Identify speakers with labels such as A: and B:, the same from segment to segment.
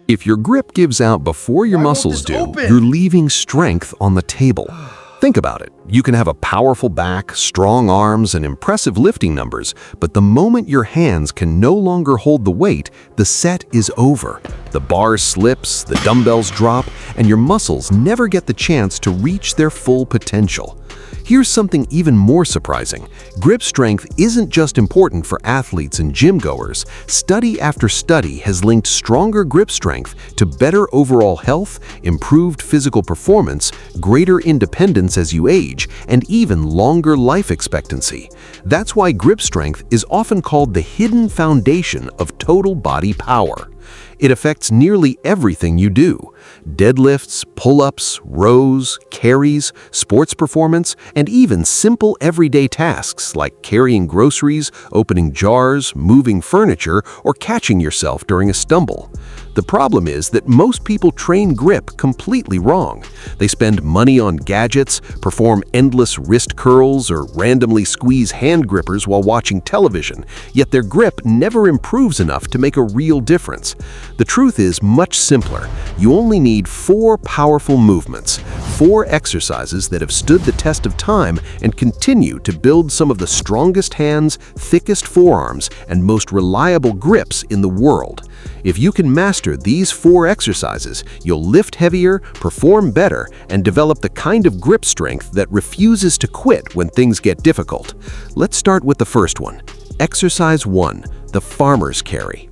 A: If your grip gives out before your
B: Why won't
A: muscles
B: this
A: do,
B: open?
A: you're leaving strength on the table. Think about it. You can have a powerful back, strong arms, and impressive lifting numbers, but the moment your hands can no longer hold the weight, the set is over. The bar slips, the dumbbells drop, and your muscles never get the chance to reach their full potential. Here's something even more surprising. Grip strength isn't just important for athletes and gym goers. Study after study has linked stronger grip strength to better overall health, improved physical performance, greater independence as you age, and even longer life expectancy. That's why grip strength is often called the hidden foundation of total body power. It affects nearly everything you do. Deadlifts, pull-ups, rows, carries, sports performance, and even simple everyday tasks like carrying groceries, opening jars, moving furniture, or catching yourself during a stumble. The problem is that most people train grip completely wrong. They spend money on gadgets, perform endless wrist curls, or randomly squeeze hand grippers while watching television, yet their grip never improves enough to make a real difference. The truth is much simpler. You only need 4 powerful movements, 4 exercises that have stood the test of time and continue to build some of the strongest hands, thickest forearms, and most reliable grips in the world. If you can master these 4 exercises, you'll lift heavier, perform better, and develop the kind of grip strength that refuses to quit when things get difficult. Let's start with the first one. Exercise 1, the farmer's carry.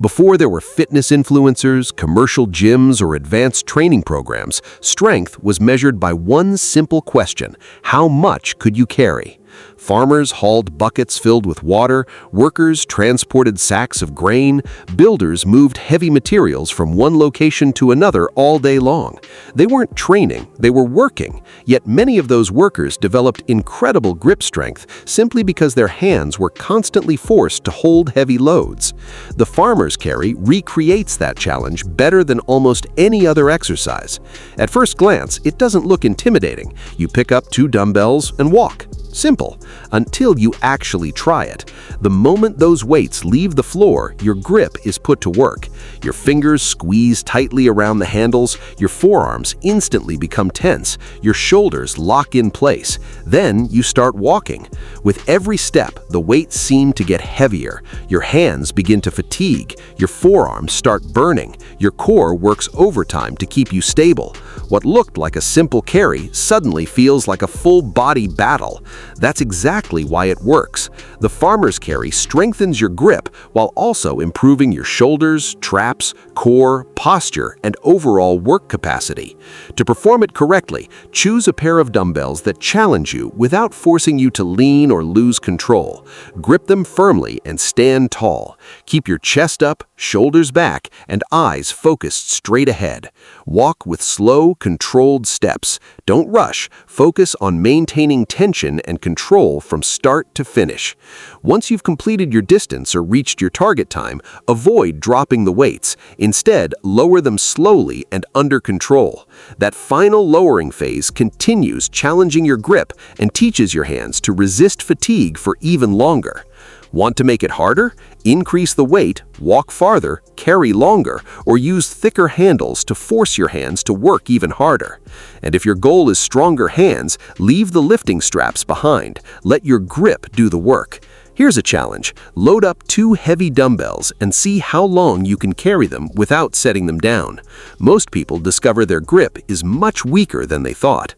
A: Before there were fitness influencers, commercial gyms, or advanced training programs, strength was measured by one simple question: how much could you carry? Farmers hauled buckets filled with water, workers transported sacks of grain, builders moved heavy materials from one location to another all day long. They weren't training, they were working, yet many of those workers developed incredible grip strength simply because their hands were constantly forced to hold heavy loads. The farmer's carry recreates that challenge better than almost any other exercise. At first glance, it doesn't look intimidating. You pick up 2 dumbbells and walk. Simple, until you actually try it. The moment those weights leave the floor, your grip is put to work. Your fingers squeeze tightly around the handles, your forearms instantly become tense, your shoulders lock in place. Then you start walking. With every step, the weights seem to get heavier. Your hands begin to fatigue, your forearms start burning, your core works overtime to keep you stable. What looked like a simple carry suddenly feels like a full-body battle. That's exactly why it works. The farmer's carry strengthens your grip while also improving your shoulders, traps, core, posture, and overall work capacity. To perform it correctly, choose a pair of dumbbells that challenge you without forcing you to lean or lose control. Grip them firmly and stand tall. Keep your chest up, shoulders back, and eyes focused straight ahead. Walk with slow, controlled steps. Don't rush. Focus on maintaining tension and control from start to finish. Once you've completed your distance or reached your target time, avoid dropping the weights. Instead, lower them slowly and under control. That final lowering phase continues challenging your grip and teaches your hands to resist fatigue for even longer. Want to make it harder? Increase the weight, walk farther, carry longer, or use thicker handles to force your hands to work even harder. And if your goal is stronger hands, leave the lifting straps behind. Let your grip do the work. Here's a challenge. Load up 2 heavy dumbbells and see how long you can carry them without setting them down. Most people discover their grip is much weaker than they thought.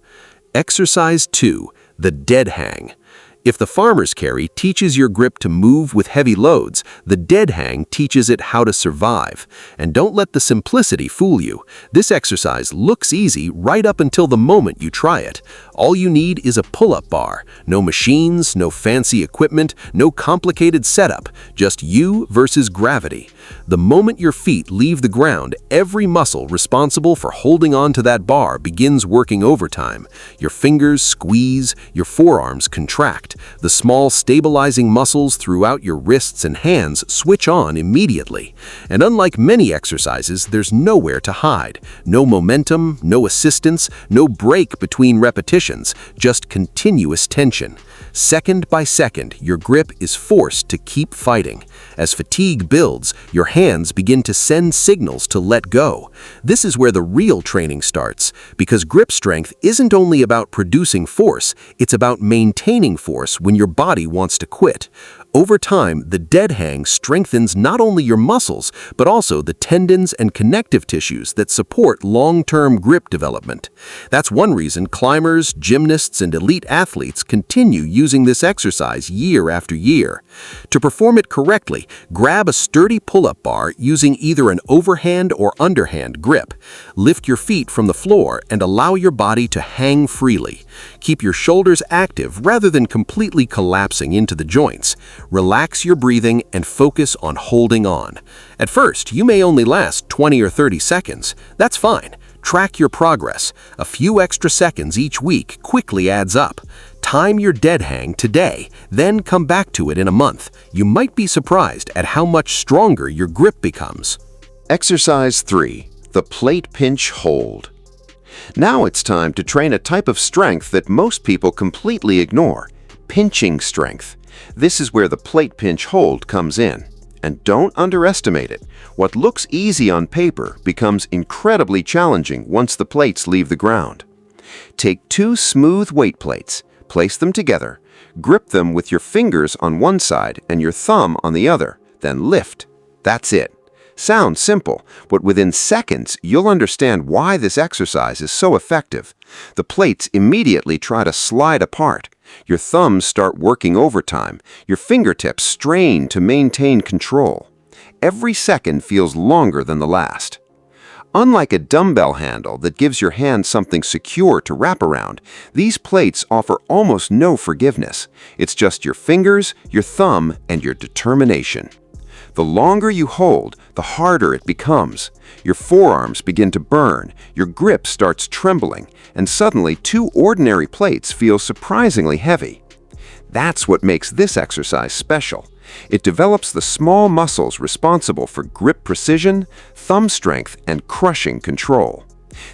A: Exercise 2, the dead hang. If the farmer's carry teaches your grip to move with heavy loads, the dead hang teaches it how to survive. And don't let the simplicity fool you. This exercise looks easy right up until the moment you try it. All you need is a pull-up bar. No machines, no fancy equipment, no complicated setup. Just you versus gravity. The moment your feet leave the ground, every muscle responsible for holding on to that bar begins working overtime. Your fingers squeeze, your forearms contract. effect. The small stabilizing muscles throughout your wrists and hands switch on immediately. And unlike many exercises, there's nowhere to hide. No momentum, no assistance, no break between repetitions, just continuous tension. Second by second, your grip is forced to keep fighting. As fatigue builds, your hands begin to send signals to let go. This is where the real training starts, because grip strength isn't only about producing force, it's about maintaining force when your body wants to quit. Over time, the dead hang strengthens not only your muscles, but also the tendons and connective tissues that support long-term grip development. That's one reason climbers, gymnasts, and elite athletes continue using this exercise year after year. To perform it correctly, grab a sturdy pull-up bar using either an overhand or underhand grip. Lift your feet from the floor and allow your body to hang freely. Keep your shoulders active rather than completely collapsing into the joints. Relax your breathing and focus on holding on. At first, you may only last 20 or 30 seconds. That's fine. Track your progress. A few extra seconds each week quickly adds up. Time your dead hang today, then come back to it in a month. You might be surprised at how much stronger your grip becomes.
B: Exercise 3. The plate pinch hold. Now it's time to train a type of strength that most people completely ignore: pinching strength. This is where the plate pinch hold comes in. And don't underestimate it. What looks easy on paper becomes incredibly challenging once the plates leave the ground. Take 2 smooth weight plates, place them together, grip them with your fingers on one side and your thumb on the other, then lift. That's it. Sounds simple, but within seconds you'll understand why this exercise is so effective. The plates immediately try to slide apart. Your thumbs start working overtime. Your fingertips strain to maintain control. Every second feels longer than the last. Unlike a dumbbell handle that gives your hand something secure to wrap around, these plates offer almost no forgiveness. It's just your fingers, your thumb, and your determination. The longer you hold, the harder it becomes. Your forearms begin to burn, your grip starts trembling, and suddenly 2 ordinary plates feel surprisingly heavy. That's what makes this exercise special. It develops the small muscles responsible for grip precision, thumb strength, and crushing control.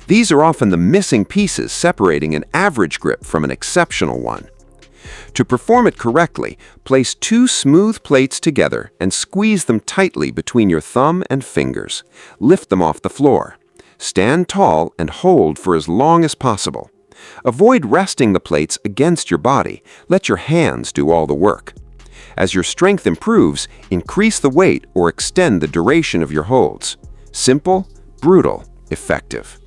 B: These are often the missing pieces separating an average grip from an exceptional one. To perform it correctly, place 2 smooth plates together and squeeze them tightly between your thumb and fingers. Lift them off the floor. Stand tall and hold for as long as possible. Avoid resting the plates against your body. Let your hands do all the work. As your strength improves, increase the weight or extend the duration of your holds. Simple, brutal, effective.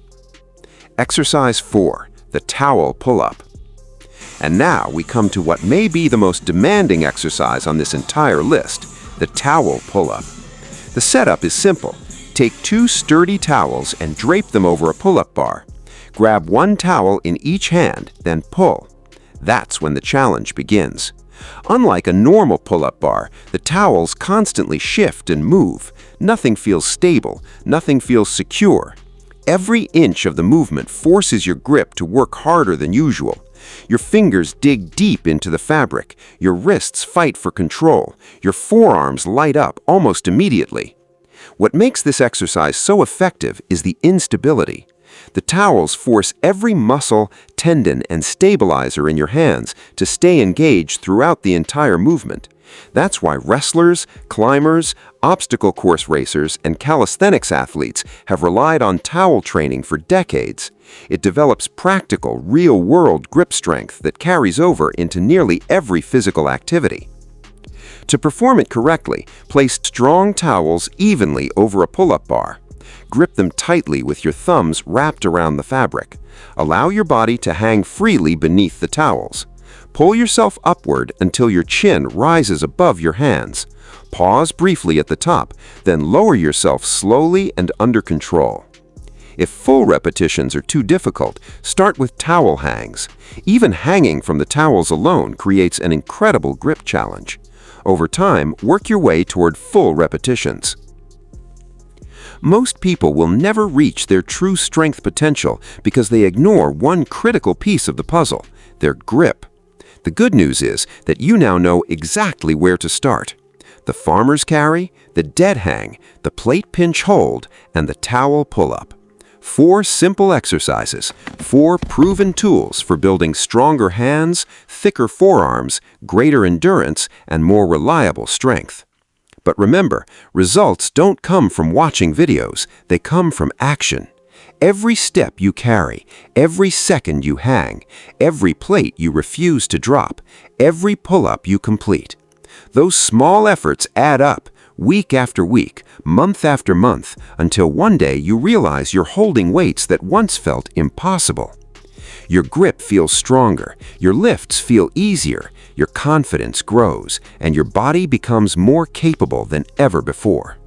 B: Exercise 4. The towel pull-up. And now we come to what may be the most demanding exercise on this entire list, the towel pull-up. The setup is simple. Take 2 sturdy towels and drape them over a pull-up bar. Grab 1 towel in each hand, then pull. That's when the challenge begins. Unlike a normal pull-up bar, the towels constantly shift and move. Nothing feels stable, nothing feels secure. Every inch of the movement forces your grip to work harder than usual. Your fingers dig deep into the fabric, your wrists fight for control, your forearms light up almost immediately. What makes this exercise so effective is the instability. The towels force every muscle, tendon, and stabilizer in your hands to stay engaged throughout the entire movement. That's why wrestlers, climbers, obstacle course racers, and calisthenics athletes have relied on towel training for decades. It develops practical, real-world grip strength that carries over into nearly every physical activity. To perform it correctly, place strong towels evenly over a pull-up bar. Grip them tightly with your thumbs wrapped around the fabric. Allow your body to hang freely beneath the towels. Pull yourself upward until your chin rises above your hands. Pause briefly at the top, then lower yourself slowly and under control. If full repetitions are too difficult, start with towel hangs. Even hanging from the towels alone creates an incredible grip challenge. Over time, work your way toward full repetitions. Most people will never reach their true strength potential because they ignore one critical piece of the puzzle: their grip. The good news is that you now know exactly where to start. The farmer's carry, the dead hang, the plate pinch hold, and the towel pull-up. 4 simple exercises, 4 proven tools for building stronger hands, thicker forearms, greater endurance, and more reliable strength. But remember, results don't come from watching videos, they come from action. Every step you carry, every second you hang, every plate you refuse to drop, every pull-up you complete. Those small efforts add up, week after week, month after month, until one day you realize you're holding weights that once felt impossible. Your grip feels stronger, your lifts feel easier, your confidence grows, and your body becomes more capable than ever before.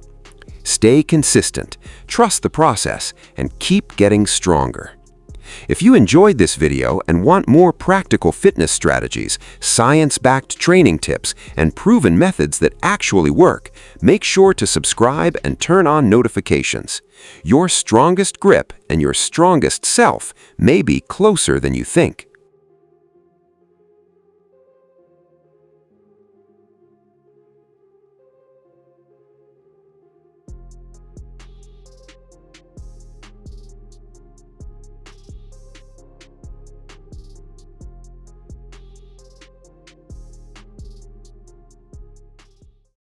B: Stay consistent, trust the process, and keep getting stronger. If you enjoyed this video and want more practical fitness strategies, science-backed training tips, and proven methods that actually work, make sure to subscribe and turn on notifications. Your strongest grip and your strongest self may be closer than you think.